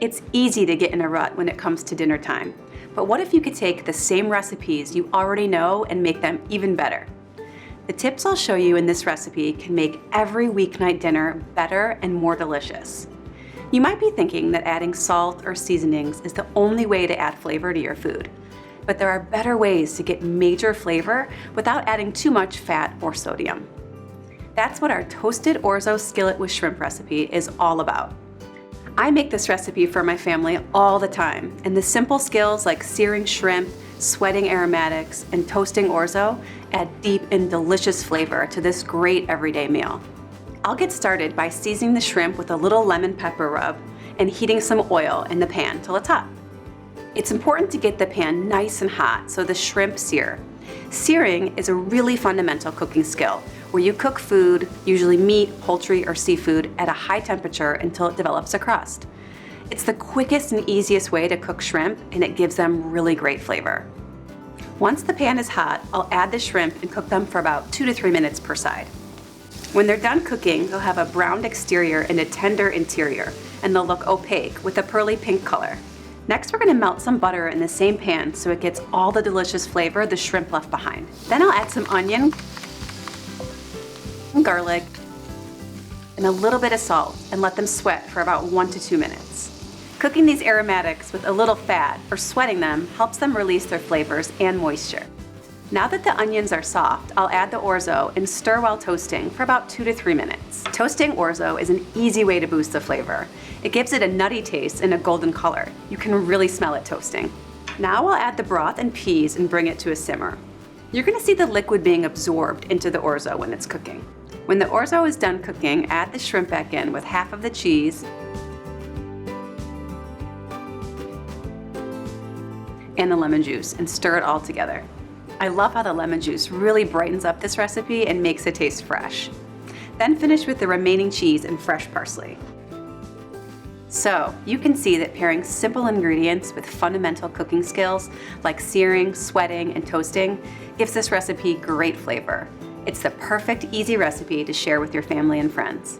It's easy to get in a rut when it comes to dinner time, but what if you could take the same recipes you already know and make them even better? The tips I'll show you in this recipe can make every weeknight dinner better and more delicious. You might be thinking that adding salt or seasonings is the only way to add flavor to your food, but there are better ways to get major flavor without adding too much fat or sodium. That's what our toasted orzo skillet with shrimp recipe is all about. I make this recipe for my family all the time, and the simple skills like searing shrimp, sweating aromatics, and toasting orzo add deep and delicious flavor to this great everyday meal. I'll get started by seasoning the shrimp with a little lemon pepper rub and heating some oil in the pan till it's hot. It's important to get the pan nice and hot so the shrimp sear. Searing is a really fundamental cooking skill where you cook food, usually meat, poultry, or seafood, at a high temperature until it develops a crust. It's the quickest and easiest way to cook shrimp, and it gives them really great flavor. Once the pan is hot, I'll add the shrimp and cook them for about 2 to 3 minutes per side. When they're done cooking, they'll have a browned exterior and a tender interior, and they'll look opaque with a pearly pink color. Next, we're going to melt some butter in the same pan so it gets all the delicious flavor the shrimp left behind. Then I'll add some onion, garlic, and a little bit of salt and let them sweat for about 1 to 2 minutes. Cooking these aromatics with a little fat or sweating them helps them release their flavors and moisture. Now that the onions are soft, I'll add the orzo and stir while toasting for about 2 to 3 minutes. Toasting orzo is an easy way to boost the flavor. It gives it a nutty taste and a golden color. You can really smell it toasting. Now I'll add the broth and peas and bring it to a simmer. You're going to see the liquid being absorbed into the orzo when it's cooking. When the orzo is done cooking, add the shrimp back in with half of the cheese and the lemon juice and stir it all together. I love how the lemon juice really brightens up this recipe and makes it taste fresh. Then finish with the remaining cheese and fresh parsley. So you can see that pairing simple ingredients with fundamental cooking skills like searing, sweating, and toasting gives this recipe great flavor. It's the perfect, easy recipe to share with your family and friends.